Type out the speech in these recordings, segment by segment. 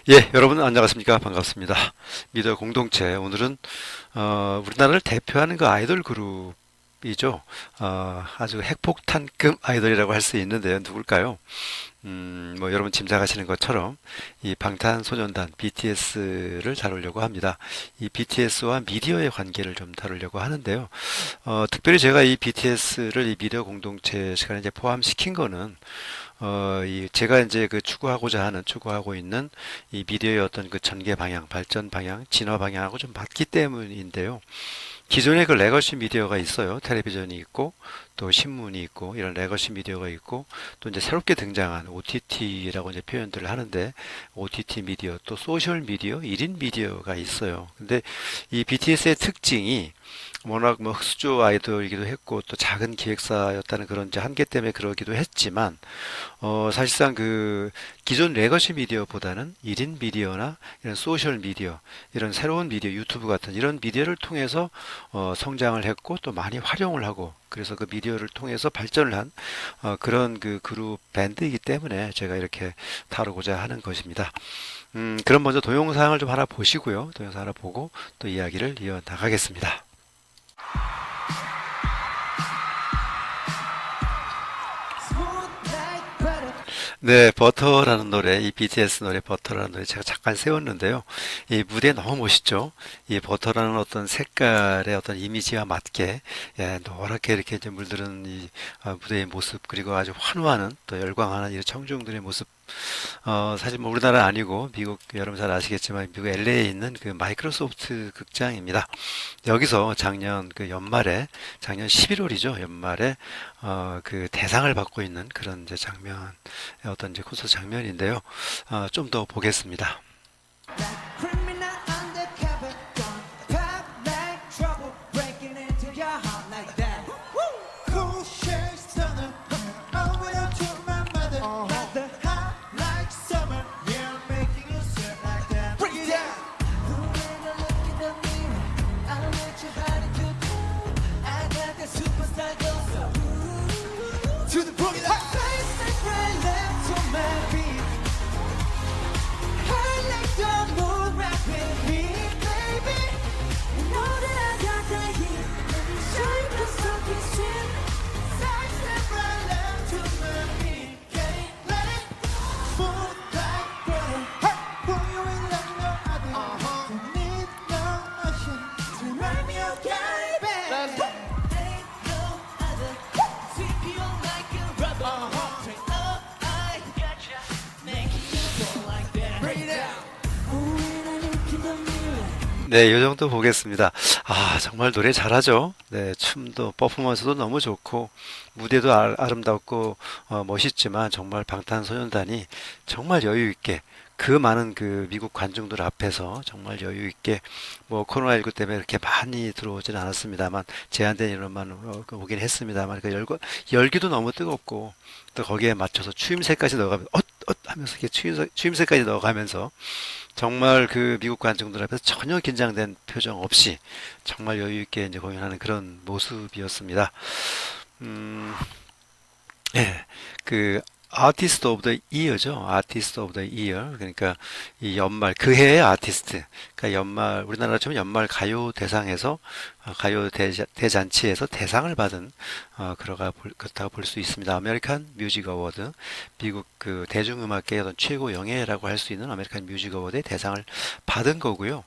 예, 여러분 안녕하십니까? 반갑습니다. 미디어 공동체 오늘은 우리나라를 대표하는 그 아이돌 그룹이죠. 아주 핵폭탄급 아이돌이라고 할 수 있는데요. 누굴까요? 뭐 여러분 짐작하시는 것처럼 이 방탄소년단 BTS를 다루려고 합니다. 이 BTS와 미디어의 관계를 좀 다루려고 하는데요. 특별히 제가 이 BTS를 이 미디어 공동체 시간에 이제 포함시킨 거는 제가 이제 그 추구하고 있는 이 미디어의 어떤 그 전개 방향, 발전 방향, 진화 방향하고 좀 맞기 때문인데요. 기존에 그 레거시 미디어가 있어요. 텔레비전이 있고, 또 신문이 있고, 이런 레거시 미디어가 있고, 또 이제 새롭게 등장한 OTT라고 이제 표현들을 하는데, OTT 미디어, 또 소셜 미디어, 1인 미디어가 있어요. 근데 이 BTS의 특징이 워낙 뭐 흑수저 아이돌이기도 했고, 또 작은 기획사였다는 그런 이제 한계 때문에 그러기도 했지만, 사실상 그 기존 레거시 미디어보다는 1인 미디어나 이런 소셜 미디어, 이런 새로운 미디어, 유튜브 같은 이런 미디어를 통해서 성장을 했고 또 많이 활용을 하고 그래서 그 미디어를 통해서 발전을 한 그런 그 그룹 밴드이기 때문에 제가 이렇게 다루고자 하는 것입니다. 그럼 먼저 동영상을 좀 하나 보시고요. 동영상 하나 보고 또 이야기를 이어 나가겠습니다. 네, 버터라는 노래, 이 BTS 노래 버터라는 노래 제가 잠깐 세웠는데요. 이 무대 너무 멋있죠? 이 버터라는 어떤 색깔의 어떤 이미지와 맞게 노랗게 이렇게 이제 물들은 이 무대의 모습 그리고 아주 환호하는 또 열광하는 이 청중들의 모습. 사실 뭐 우리나라 아니고 미국 여러분 잘 아시겠지만 미국 LA에 있는 그 마이크로소프트 극장입니다. 여기서 작년 그 연말에 작년 11월이죠. 연말에 그 대상을 받고 있는 그런 이제 장면 어떤 이제 콘서트 장면인데요. 좀 더 보겠습니다. Criminal undercover, gonna pop like trouble, breaking into your heart like that. Cool shade stunner, over to my mother, mother hot like summer, yeah, I'm making you sweat like that. Bring it down. When I look in the mirror, I don't let your body to do. I got that superstar glow, so to the boogie line. Face like right left to my feet. I like the moon rock with me, baby. You know that I got the heat. Let me show you the something sweet. Side step right left to my feet. Can't let it smooth like butter. Hey, pull you in like no other. Don't need no motion to remind me of baby. Ain't no other. Sweep you like a rubber. Straight up, I gotcha. Making you go like that. Bring it down. When I look in the mirror. 네, 이 정도 보겠습니다. 정말 노래 잘하죠? 네, 춤도, 퍼포먼스도 너무 좋고, 무대도 아름답고, 멋있지만, 정말 방탄소년단이 정말 여유있게, 그 많은 그 미국 관중들 앞에서 정말 여유있게, 뭐, 코로나19 때문에 그렇게 많이 들어오진 않았습니다만, 제한된 인원만 오긴 했습니다만, 그 열기도 너무 뜨겁고, 또 거기에 맞춰서 추임새까지 넣어가면서, 하면서 이렇게 추임새까지 넣어가면서, 정말 그 미국 관중들 앞에서 전혀 긴장된 표정 없이 정말 여유 있게 이제 공연하는 그런 모습이었습니다. 음, 예, 그 아티스트 오브 더 이어죠. 아티스트 오브 더 이어. 그러니까 이 연말 그 해의 아티스트. 그러니까 연말 우리나라 치면 연말 가요 대상에서 가요 대잔치에서 대상을 받은 그렇다고 볼 수 있습니다. 아메리칸 뮤직 어워드. 미국 그 대중음악계의 어떤 최고 영예라고 할 수 있는 아메리칸 뮤직 어워드의 대상을 받은 거고요.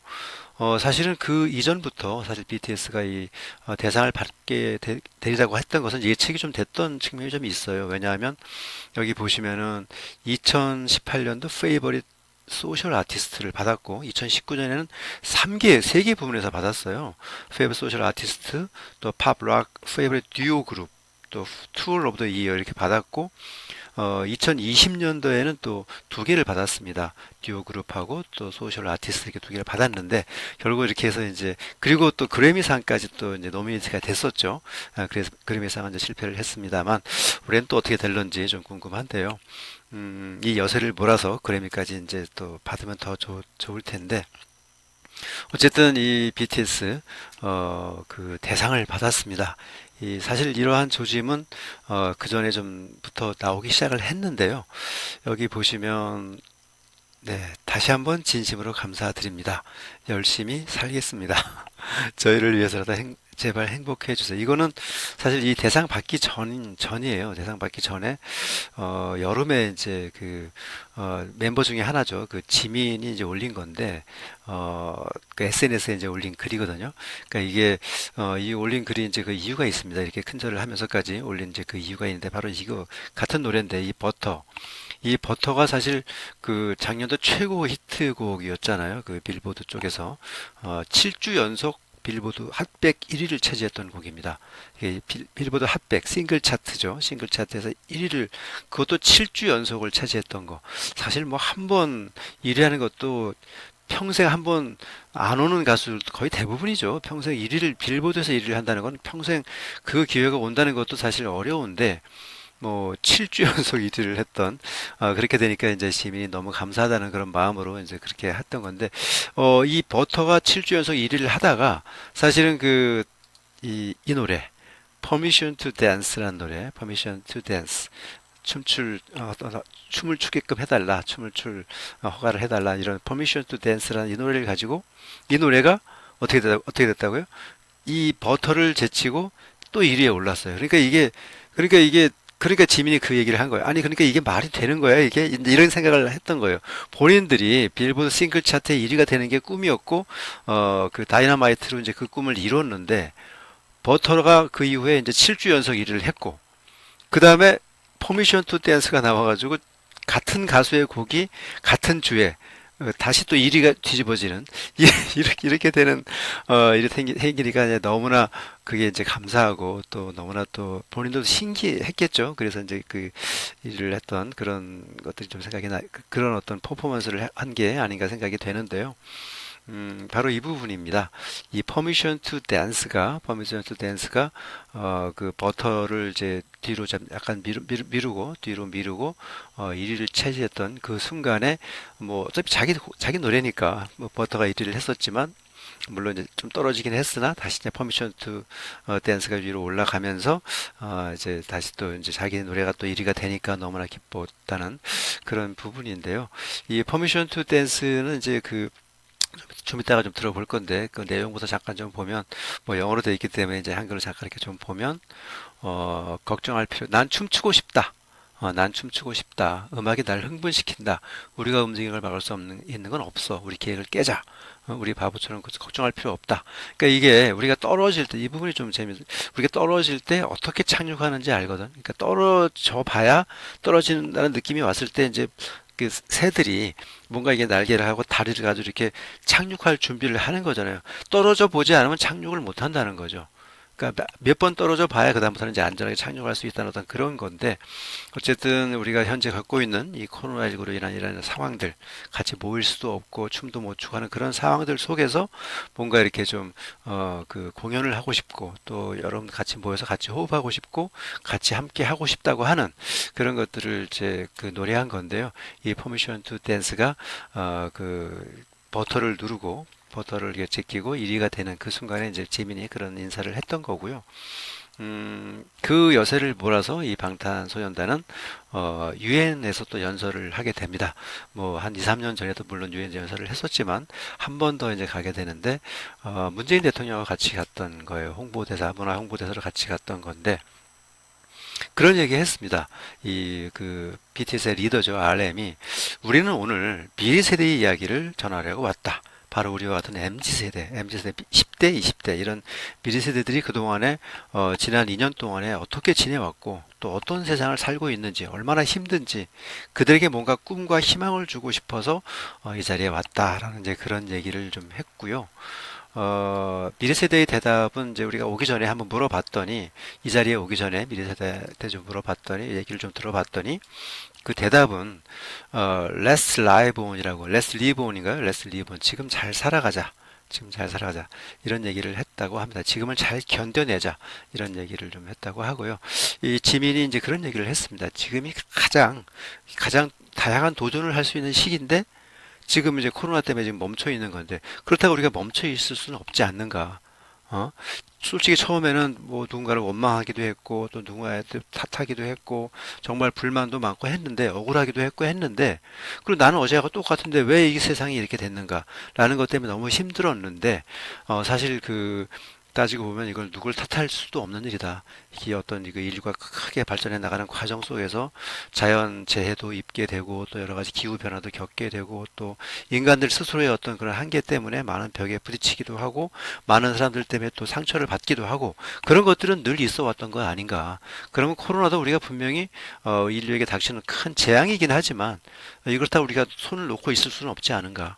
사실은 그 이전부터 사실 BTS가 이 대상을 받게 되리라고 했던 것은 예측이 좀 됐던 측면이 좀 있어요. 왜냐하면 여기 보시면은 2018년도 페이버릿 소셜 아티스트를 받았고 2019년에는 3개 부문에서 받았어요. 페이버릿 소셜 아티스트, 또 팝, 락, 페이버릿 듀오 그룹, 또 툴 오브 더 이어 이렇게 받았고 2020년도에는 또 두 개를 받았습니다. 듀오 그룹하고 또 소셜 아티스트 이렇게 두 개를 받았는데 결국 이렇게 해서 이제 그리고 또 그래미상까지 또 이제 노미네이트가 됐었죠. 그래서 그래미상은 이제 실패를 했습니다만 올해는 또 어떻게 될런지 좀 궁금한데요. 이 여세를 몰아서 그래미까지 이제 또 받으면 더 좋을 텐데 어쨌든 이 BTS 그 대상을 받았습니다. 사실 이러한 조짐은 그 전에 좀부터 나오기 시작을 했는데요. 여기 보시면 네, 다시 한번 진심으로 감사드립니다. 열심히 살겠습니다. 저희를 위해서라도 제발 행복해 주세요. 이거는 사실 이 대상 받기 전이에요. 대상 받기 전에, 여름에 이제 멤버 중에 하나죠. 그 지민이 이제 올린 건데, 그 SNS에 이제 올린 글이거든요. 그러니까 이게, 이 올린 글이 이제 그 이유가 있습니다. 이렇게 큰절을 하면서까지 올린 이제 그 이유가 있는데, 바로 이거 같은 노래인데, 이 버터가 사실 그 작년도 최고 히트곡이었잖아요. 그 빌보드 쪽에서 7주 연속 빌보드 핫백 1위를 차지했던 곡입니다. 이게 빌보드 핫백 싱글 차트죠. 싱글 차트에서 1위를 그것도 7주 연속을 차지했던 거. 사실 뭐 한 번 1위 하는 것도 평생 한 번 안 오는 가수들도 거의 대부분이죠. 평생 1위를 빌보드에서 1위를 한다는 건 평생 그 기회가 온다는 것도 사실 어려운데 뭐 7주 연속 1위를 했던 그렇게 되니까 이제 시민이 너무 감사하다는 그런 마음으로 이제 그렇게 했던 건데 이 버터가 7주 연속 1위를 하다가 사실은 이 노래 Permission to Dance라는 노래 Permission to Dance 춤을 추게끔 해달라 춤을 출 허가를 해달라 이런 Permission to Dance라는 이 노래를 가지고 이 노래가 어떻게 됐다고요? 이 버터를 제치고 또 1위에 올랐어요. 그러니까 이게 그러니까 지민이 그 얘기를 한 거예요. 아니 그러니까 이게 말이 되는 거야 이게 이제 이런 생각을 했던 거예요. 본인들이 빌보드 싱글 차트에 1위가 되는 게 꿈이었고 그 다이너마이트로 이제 그 꿈을 이뤘는데 버터가 그 이후에 이제 7주 연속 1위를 했고 그 다음에 퍼미션 투 댄스가 나와가지고 같은 가수의 곡이 같은 주에 다시 또 1위가 뒤집어지는 이렇게 되는 이렇게 생기니까 이제 너무나 그게 이제 감사하고 또 너무나 또 본인도 신기했겠죠. 그래서 이제 그 일을 했던 그런 것들이 좀 생각이 그런 어떤 퍼포먼스를 한 게 아닌가 생각이 되는데요. 바로 이 부분입니다. 이 Permission to Dance가 그 버터를 이제 뒤로 약간 미루고 뒤로 미루고 1위를 차지했던 그 순간에 뭐 어차피 자기 노래니까 뭐 버터가 1위를 했었지만 물론 이제 좀 떨어지긴 했으나 다시 이제 Permission to Dance가 위로 올라가면서 이제 다시 또 이제 자기 노래가 또 1위가 되니까 너무나 기뻤다는 그런 부분인데요. 이 Permission to Dance는 이제 좀 이따가 좀 들어볼 건데 그 내용부터 잠깐 좀 보면 뭐 영어로 되어 있기 때문에 이제 한글로 잠깐 이렇게 좀 보면 걱정할 난 춤추고 싶다. 난 춤추고 싶다. 음악이 날 흥분시킨다. 우리가 움직이는 걸 막을 수 있는 건 없어. 우리 계획을 깨자. 우리 바보처럼 걱정할 필요 없다. 그러니까 이게 우리가 떨어질 때 이 부분이 좀 재밌어. 우리가 떨어질 때 어떻게 착륙하는지 알거든. 그러니까 떨어져 봐야 떨어진다는 느낌이 왔을 때 이제 그 새들이 뭔가 이게 날개를 하고 다리를 가지고 이렇게 착륙할 준비를 하는 거잖아요. 떨어져 보지 않으면 착륙을 못 한다는 거죠. 그러니까 몇 번 떨어져 봐야 그다음부터는 이제 안전하게 착륙할 수 있다는 어떤 그런 건데 어쨌든 우리가 현재 갖고 있는 이 코로나19로 인한 이런 상황들 같이 모일 수도 없고 춤도 못 추고 하는 그런 상황들 속에서 뭔가 이렇게 좀 그 공연을 하고 싶고 또 여러분 같이 모여서 같이 호흡하고 싶고 같이 함께 하고 싶다고 하는 그런 것들을 이제 그 노래한 건데요. 이 Permission to Dance가 버터를 누르고 버터를 이렇게 제끼고 1위가 되는 그 순간에 이제 지민이 그런 인사를 했던 거고요. 그 여세를 몰아서 이 방탄소년단은 유엔에서 또 연설을 하게 됩니다. 뭐 한 2, 3년 전에도 물론 유엔 연설을 했었지만 한 번 더 이제 가게 되는데 문재인 대통령과 같이 갔던 거예요. 문화 홍보대사로 같이 갔던 건데 그런 얘기 했습니다. BTS의 리더죠. RM이 우리는 오늘 미래 세대의 이야기를 전하려고 왔다. 바로 우리와 같은 MZ세대 10대, 20대 이런 미래 세대들이 그동안에 지난 2년 동안에 어떻게 지내왔고 또 어떤 세상을 살고 있는지 얼마나 힘든지 그들에게 뭔가 꿈과 희망을 주고 싶어서 이 자리에 왔다라는 이제 그런 얘기를 좀 했고요. 미래 세대의 대답은 이제 우리가 오기 전에 한번 물어봤더니 이 자리에 오기 전에 미래 세대한테 좀 물어봤더니 얘기를 좀 들어봤더니 그 대답은 Let's live on이라고 Let's live on인가요? Let's live on 지금 잘 살아가자. 지금 잘 살아가자. 이런 얘기를 했다고 합니다. 지금을 잘 견뎌내자. 이런 얘기를 좀 했다고 하고요. 이 지민이 이제 그런 얘기를 했습니다. 지금이 가장 다양한 도전을 할 수 있는 시기인데 지금 이제 코로나 때문에 지금 멈춰 있는 건데 그렇다고 우리가 멈춰 있을 수는 없지 않는가. 어? 솔직히 처음에는 뭐 누군가를 원망하기도 했고 또 누군가한테 탓하기도 했고 정말 불만도 많고 했는데 억울하기도 했고 했는데 그리고 나는 어제하고 똑같은데 왜 이 세상이 이렇게 됐는가라는 것 때문에 너무 힘들었는데 사실 따지고 보면 이걸 누굴 탓할 수도 없는 일이다. 이게 어떤 이거 인류가 크게 발전해 나가는 과정 속에서 자연 재해도 입게 되고 또 여러 가지 기후 변화도 겪게 되고 또 인간들 스스로의 어떤 그런 한계 때문에 많은 벽에 부딪히기도 하고 많은 사람들 때문에 또 상처를 받기도 하고 그런 것들은 늘 있어 왔던 거 아닌가. 그러면 코로나도 우리가 분명히 인류에게 닥치는 큰 재앙이긴 하지만 이걸 다 우리가 손을 놓고 있을 수는 없지 않은가.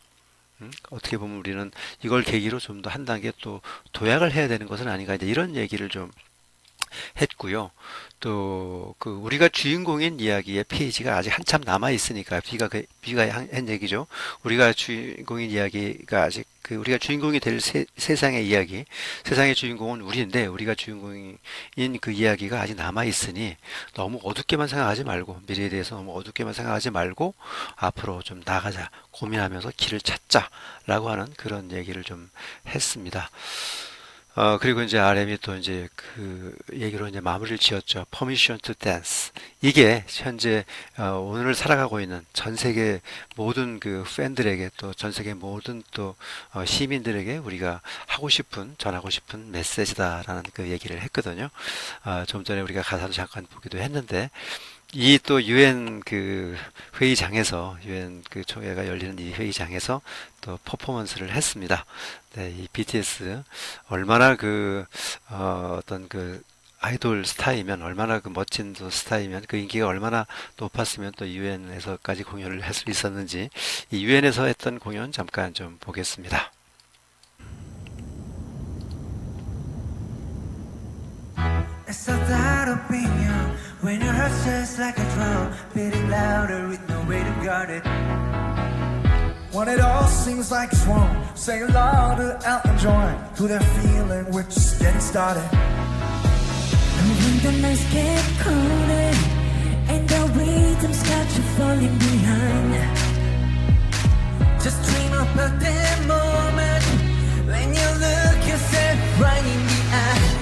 어떻게 보면 우리는 이걸 계기로 좀 더 한 단계 또 도약을 해야 되는 것은 아닌가 이제 이런 얘기를 좀 했고요. 또 우리가 주인공인 이야기의 페이지가 아직 한참 남아 있으니까 비가 한 얘기죠. 우리가 주인공인 이야기가 아직 우리가 주인공이 될 세상의 이야기, 세상의 주인공은 우리인데 우리가 주인공인 그 이야기가 아직 남아 있으니 너무 어둡게만 생각하지 말고 미래에 대해서 너무 어둡게만 생각하지 말고 앞으로 좀 나가자 고민하면서 길을 찾자라고 하는 그런 얘기를 좀 했습니다. 그리고 이제 RM이 또 이제 그 얘기로 이제 마무리를 지었죠. Permission to Dance. 이게 현재 오늘을 살아가고 있는 전 세계 모든 그 팬들에게 또 전 세계 모든 또 시민들에게 우리가 전하고 싶은 메시지다라는 그 얘기를 했거든요. 좀 전에 우리가 가사도 잠깐 보기도 했는데 이 또 유엔 그 회의장에서 유엔 그 총회가 열리는 이 회의장에서 또 퍼포먼스를 했습니다. 네, 이 BTS 얼마나 어떤 그 아이돌 스타이면 얼마나 그 멋진 또 스타이면 그 인기가 얼마나 높았으면 또 유엔에서까지 공연을 할 수 있었는지 이 유엔에서 했던 공연 잠깐 좀 보겠습니다. It's so that opinion when your heart's just like a drum, beating louder with no way to guard it. When it all seems like it's wrong, say along to Elton John, to that feeling we're just getting started. And when the nights get colder and the rhythm's got you falling behind, just dream about that moment when you look yourself right in the eye.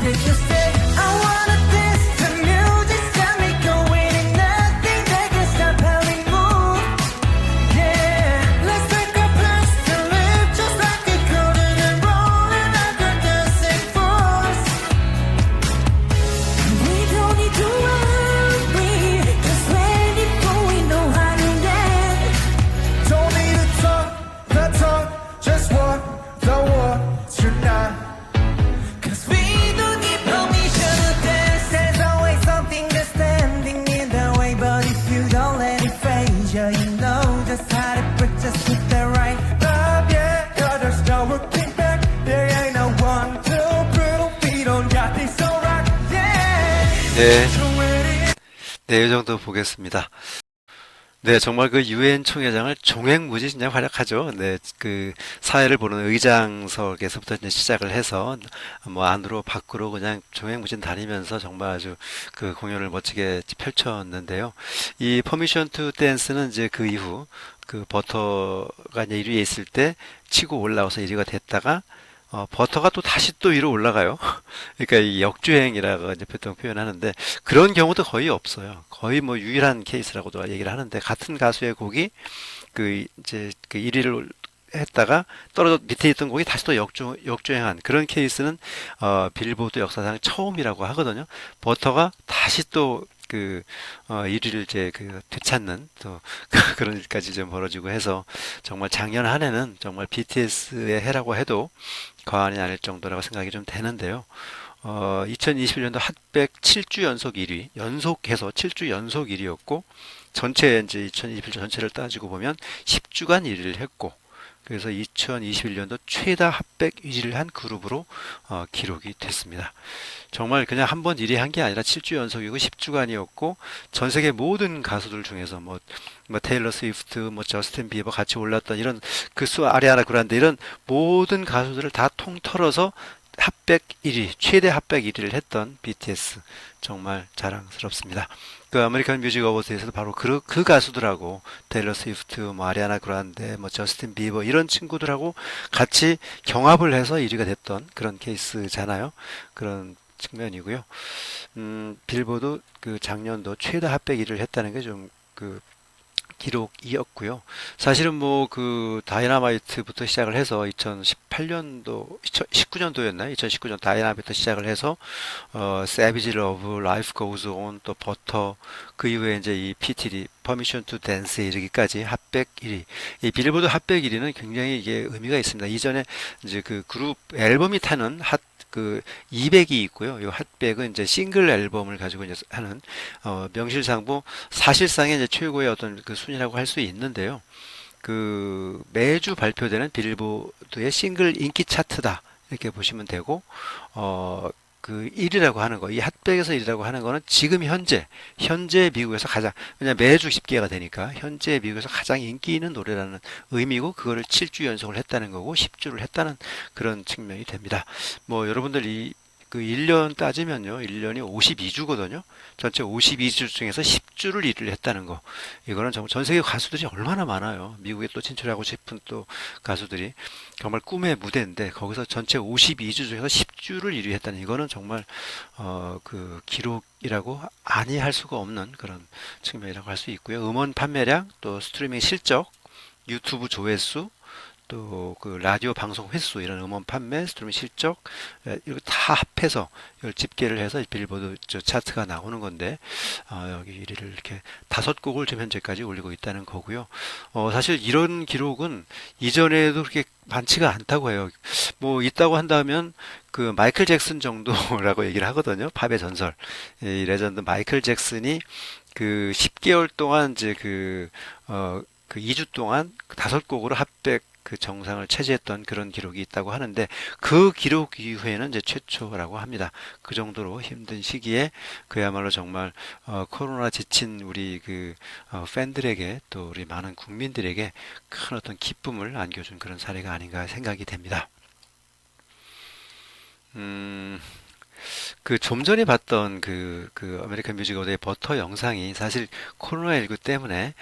Did you say I wanna dance to music, got me going and nothing that can stop how we move. Yeah, let's take a place to live just like a golden and rolling like a dancing force. We don't need to worry, just ready for we know how to dance. Don't need to talk the talk, just walk the walk tonight. Cause we don't need permission to dance. There's always something that's standing in the way, but if you don't let it phase you, you know just how to break, just hit the right vibe, yeah. There's no looking back. There ain't no one, two, brutal feet on got this alright, yeah. 네, So ready. 네, 이 정도 보겠습니다. 네, 정말 그 유엔 총회장을 종횡무진 진짜 활약하죠. 네, 그 사회를 보는 의장석에서부터 이제 시작을 해서 뭐 안으로 밖으로 그냥 종횡무진 다니면서 정말 아주 그 공연을 멋지게 펼쳤는데요. 이 퍼미션 투 댄스는 이제 그 이후 그 버터가 이제 1위에 있을 때 치고 올라와서 1위가 됐다가 버터가 또 다시 또 위로 올라가요. 그러니까 이 역주행이라고 이제 보통 표현하는데 그런 경우도 거의 없어요. 거의 뭐 유일한 케이스라고도 얘기를 하는데 같은 가수의 곡이 이제 그 1위를 했다가 떨어져 밑에 있던 곡이 다시 또 역주행한 그런 케이스는 빌보드 역사상 처음이라고 하거든요. 버터가 다시 또 1위를 이제 되찾는 또 그런 일까지 좀 벌어지고 해서 정말 작년 한 해는 정말 BTS의 해라고 해도 과언이 아닐 정도라고 생각이 좀 되는데요. 2021년도 핫백 7주 연속 1위, 연속해서 7주 연속 1위였고, 전체 이제 2021년 전체를 따지고 보면 10주간 1위를 했고, 그래서 2021년도 최다 핫백 1위를 한 그룹으로 기록이 됐습니다. 정말 그냥 한 번 1위 한 게 아니라 7주 연속이고 10주간이었고 전 세계 모든 가수들 중에서 뭐 테일러 스위프트, 뭐 저스틴 비버 같이 올랐던 이런 아리아나 그란데 이런 모든 가수들을 다 통틀어서 핫백 1위, 최대 핫백 1위를 했던 BTS 정말 자랑스럽습니다. 그 아메리칸 뮤직 어워드에서도 바로 그 가수들하고 테일러 스위프트, 뭐 아리아나 그란데, 뭐 저스틴 비버 이런 친구들하고 같이 경합을 해서 1위가 됐던 그런 케이스잖아요. 그런 측면이고요. 빌보드 그 작년도 최다 핫백 1위를 했다는 게 좀 그 기록이었고요. 사실은 뭐 그 다이너마이트부터 시작을 해서 2018년도, 2019년도였나요? 2019년 다이너마이트부터 시작을 해서 세비지 러브, 라이프 고즈 온, 또 버터, 그 이후에 이제 이 PTD, 퍼미션 투 댄스에 이르기까지 핫백 1위. 이 빌보드 핫백 1위는 굉장히 이게 의미가 있습니다. 이전에 이제 그 그룹 앨범이 타는 핫 그 200이 있고요. 이 핫백은 이제 싱글 앨범을 가지고 이제 하는 명실상부 사실상의 이제 최고의 어떤 그 순위라고 할 수 있는데요. 그 매주 발표되는 빌보드의 싱글 인기 차트다 이렇게 보시면 되고 그 1위라고 하는 거, 이 핫백에서 1위라고 하는 거는 지금 현재 미국에서 가장, 왜냐 매주 집계가 되니까 현재 미국에서 가장 인기 있는 노래라는 의미고, 그거를 7주 연속을 했다는 거고 10주를 했다는 그런 측면이 됩니다. 뭐 여러분들 그 1년 따지면요, 1년이 52주거든요. 전체 52주 중에서 10주를 1위를 했다는 거. 이거는 정말 전 세계 가수들이 얼마나 많아요. 미국에 또 진출하고 싶은 또 가수들이 정말 꿈의 무대인데, 거기서 전체 52주 중에서 10주를 1위 했다는, 이거는 정말 그 기록이라고 아니할 수가 없는 그런 측면이라고 할 수 있고요. 음원 판매량, 또 스트리밍 실적, 유튜브 조회수, 또 그 라디오 방송 횟수, 이런 음원 판매, 스트리밍 실적, 이거 다 합해서 이걸 집계를 해서 빌보드 저 차트가 나오는 건데, 여기 1위를 이렇게 5곡을 지금 현재까지 올리고 있다는 거고요. 사실 이런 기록은 이전에도 그렇게 많지가 않다고 해요. 뭐 있다고 한다면 그 마이클 잭슨 정도라고 얘기를 하거든요. 팝의 전설, 이 레전드 마이클 잭슨이 그 10개월 동안 이제 그 2주 동안 5곡으로 핫백 그 정상을 차지했던 그런 기록이 있다고 하는데, 그 기록 이후에는 이제 최초라고 합니다. 그 정도로 힘든 시기에 그야말로 정말 코로나 지친 우리 그 팬들에게, 또 우리 많은 국민들에게 큰 어떤 기쁨을 안겨준 그런 사례가 아닌가 생각이 됩니다. 그 좀 전에 봤던 그 아메리칸 뮤직 어워드의 버터 영상이 사실 코로나19 때문에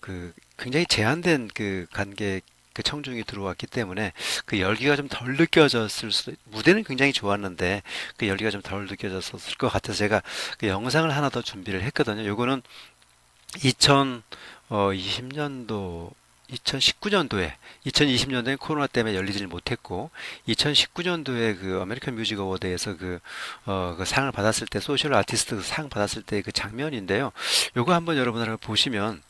그 굉장히 제한된 그 관객 그 청중이 들어왔기 때문에 그 열기가 좀 덜 느껴졌을 수도, 무대는 굉장히 좋았는데 그 열기가 좀 덜 느껴졌을 것 같아서 제가 그 영상을 하나 더 준비를 했거든요. 요거는 2020년도 2019년도에, 2020년도에 코로나 때문에 열리질 못했고 2019년도에 그 아메리칸 뮤직 어워드에서 그 상을 받았을 때, 소셜 아티스트 상 받았을 때 그 장면인데요. 요거 한번 여러분들 보시면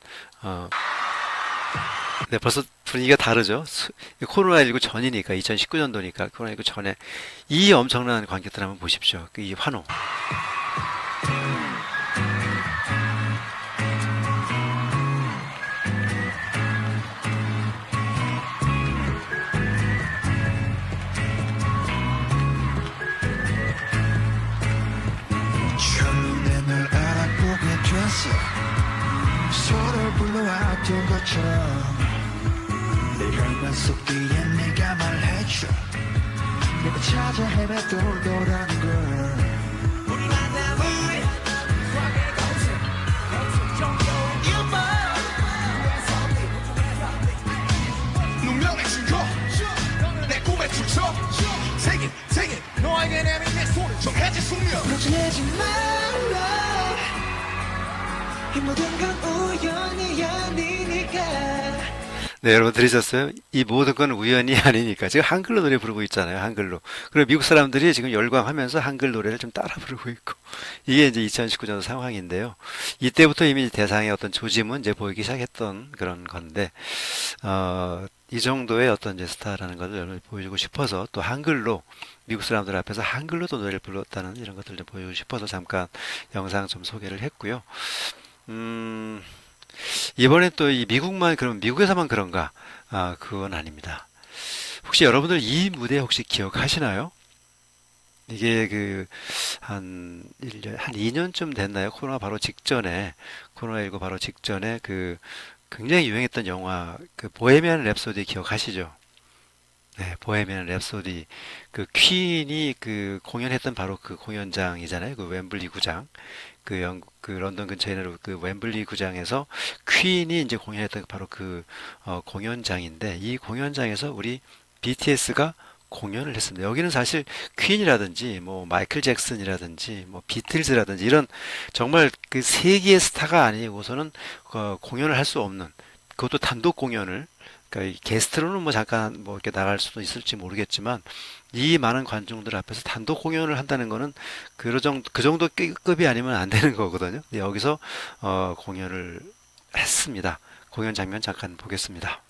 네, 벌써 분위기가 다르죠. 코로나19 전이니까, 2019년도니까 코로나19 전에 이 엄청난 관객들 한번 보십시오. 이 환호. 첫눈에 널 알아보게 됐어. 서로를 불러왔던 것처럼 내 혈관 속 뒤에 네가 말해줘. 내가 찾아 헤매도 너라는 걸. 우리 만남을 수학의 공식 정겨운 눈명의 증거 내 꿈의 출처 Take it 너에게 내민 내 손을 정해진 숙명 걱정하지 말라 이 모든 건 우연이 아니니까. 네, 여러분 들으셨어요? 이 모든 건 우연이 아니니까. 지금 한글로 노래 부르고 있잖아요, 한글로. 그리고 미국 사람들이 지금 열광하면서 한글 노래를 좀 따라 부르고 있고. 이게 이제 2019년 상황인데요. 이때부터 이미 대상의 어떤 조짐은 이제 보이기 시작했던 그런 건데, 이 정도의 어떤 이제 스타라는 것을 여러분 보여주고 싶어서, 또 한글로 미국 사람들 앞에서 한글로도 노래를 불렀다는 이런 것들을 좀 보여주고 싶어서 잠깐 영상 좀 소개를 했고요. 이번에 또 이 미국만, 그럼 미국에서만 그런가? 그건 아닙니다. 혹시 여러분들 이 무대 혹시 기억하시나요? 이게 한 1년, 한 2년쯤 됐나요? 코로나19 바로 직전에 굉장히 유행했던 영화, 그 보헤미안 랩소디 기억하시죠? 네, 보헤미안 랩소디 그 퀸이 그 공연했던 바로 그 공연장이잖아요. 그 웸블리 구장. 그 영국 그 런던 근처에 있는 그 웸블리 구장에서 퀸이 이제 공연했던 바로 그 공연장인데 이 공연장에서 우리 BTS가 공연을 했습니다. 여기는 사실 퀸이라든지 뭐 마이클 잭슨이라든지 뭐 비틀즈라든지 이런 정말 그 세계의 스타가 아니고서는 공연을 할 수 없는 그것도 단독 공연을 그러니까 이 게스트로는 뭐 잠깐 뭐 이렇게 나갈 수도 있을지 모르겠지만 이 많은 관중들 앞에서 단독 공연을 한다는 거는 그 정도 급이 아니면 안 되는 거거든요. 근데 여기서 공연을 했습니다. 공연 장면 잠깐 보겠습니다.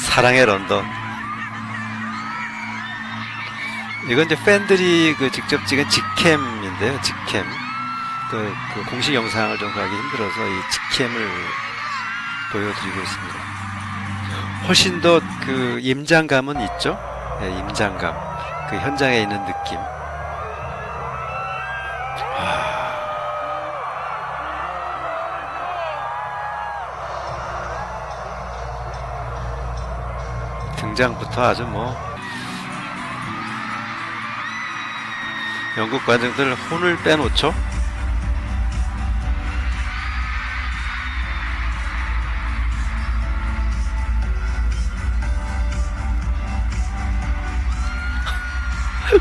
사랑의 런던. 이건 이제 팬들이 그 직접 찍은 직캠인데요. 직캠. 그 공식 영상을 좀 구하기 힘들어서 이 직캠을 보여드리고 있습니다. 훨씬 더 그 임장감은 있죠. 네, 임장감. 그 현장에 있는 느낌. 등장부터 아주 뭐 영국 관중들 혼을 빼놓죠.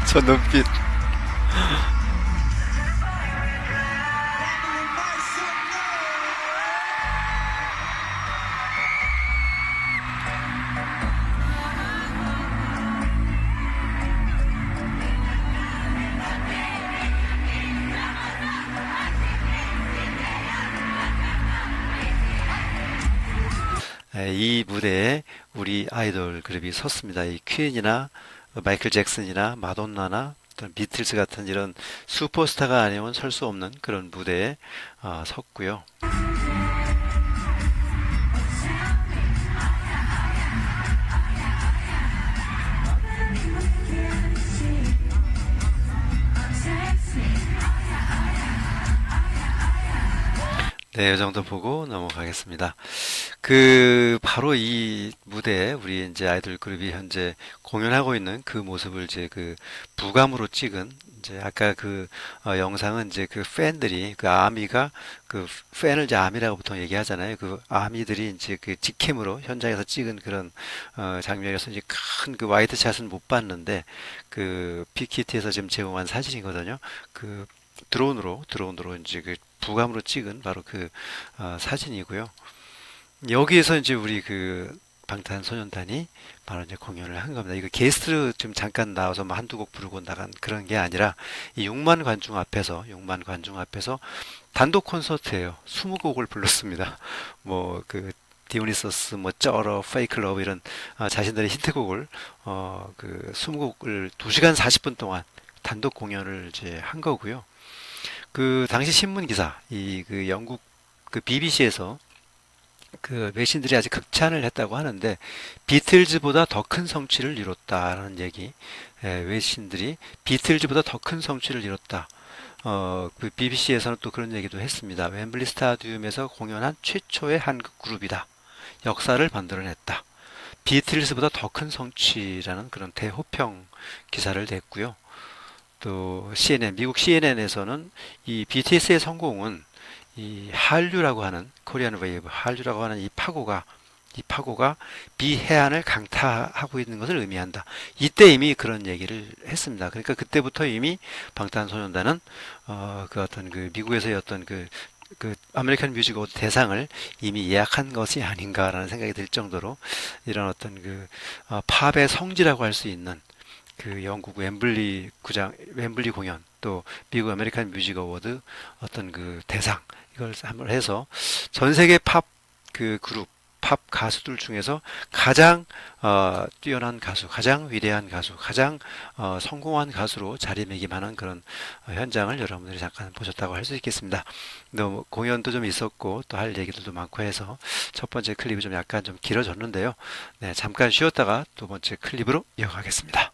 저 눈빛. 이 무대에 우리 아이돌 그룹이 섰습니다. 이 퀸이나 마이클 잭슨이나 마돈나나 어떤 비틀즈 같은 이런 슈퍼스타가 아니면 설 수 없는 그런 무대에 섰고요. 네, 이 정도 보고 넘어가겠습니다. 그 바로 이 무대에 우리 이제 아이돌 그룹이 현재 공연하고 있는 그 모습을 이제 그 부감으로 찍은 이제 아까 그 영상은 이제 그 팬들이 그 아미가 그 팬을 이제 아미라고 보통 얘기하잖아요. 그 아미들이 이제 그 직캠으로 현장에서 찍은 그런 장면이어서 이제 큰 그 와이드 샷은 못 봤는데 그 빅히트에서 지금 제공한 사진이거든요. 그 드론으로 이제 그 부감으로 찍은 바로 그 사진이고요. 여기에서 이제 우리 그 방탄소년단이 바로 이제 공연을 한 겁니다. 이거 게스트로 좀 잠깐 나와서 뭐 한두 곡 부르고 나간 그런 게 아니라 이 6만 관중 앞에서 단독 콘서트예요. 20곡을 불렀습니다. 뭐 그 디오니소스, 뭐 쩔어, 페이크 러브 이런 자신들의 히트곡을 그 20곡을 2시간 40분 동안 단독 공연을 이제 한 거고요. 그 당시 신문 기사, 이 그 영국 그 BBC에서 그 외신들이 아주 극찬을 했다고 하는데 비틀즈보다 더 큰 성취를 이뤘다라는 얘기. 외신들이 비틀즈보다 더 큰 성취를 이뤘다. 그 BBC에서는 또 그런 얘기도 했습니다. 웸블리 스타디움에서 공연한 최초의 한국 그룹이다. 역사를 만들어냈다. 비틀즈보다 더 큰 성취라는 그런 대호평 기사를 냈고요. 또 CNN, 미국 CNN에서는 이 BTS의 성공은 이 한류라고 하는 코리안 웨이브, 한류라고 하는 이 파고가 비해안을 강타하고 있는 것을 의미한다. 이때 이미 그런 얘기를 했습니다. 그러니까 그때부터 이미 방탄소년단은 그 어떤 그 미국에서의 어떤 그 아메리칸 뮤직 어워드 대상을 이미 예약한 것이 아닌가라는 생각이 들 정도로 이런 어떤 그 팝의 성지라고 할 수 있는 그 영국 웸블리 공연 또 미국 아메리칸 뮤직 어워드 어떤 그 대상 이걸 한번 해서 전 세계 팝 그 그룹 팝 가수들 중에서 가장 뛰어난 가수, 가장 위대한 가수, 가장 성공한 가수로 자리매김하는 그런 현장을 여러분들이 잠깐 보셨다고 할 수 있겠습니다. 또 공연도 좀 있었고 또 할 얘기들도 많고 해서 첫 번째 클립이 좀 약간 좀 길어졌는데요. 네, 잠깐 쉬었다가 두 번째 클립으로 이어가겠습니다.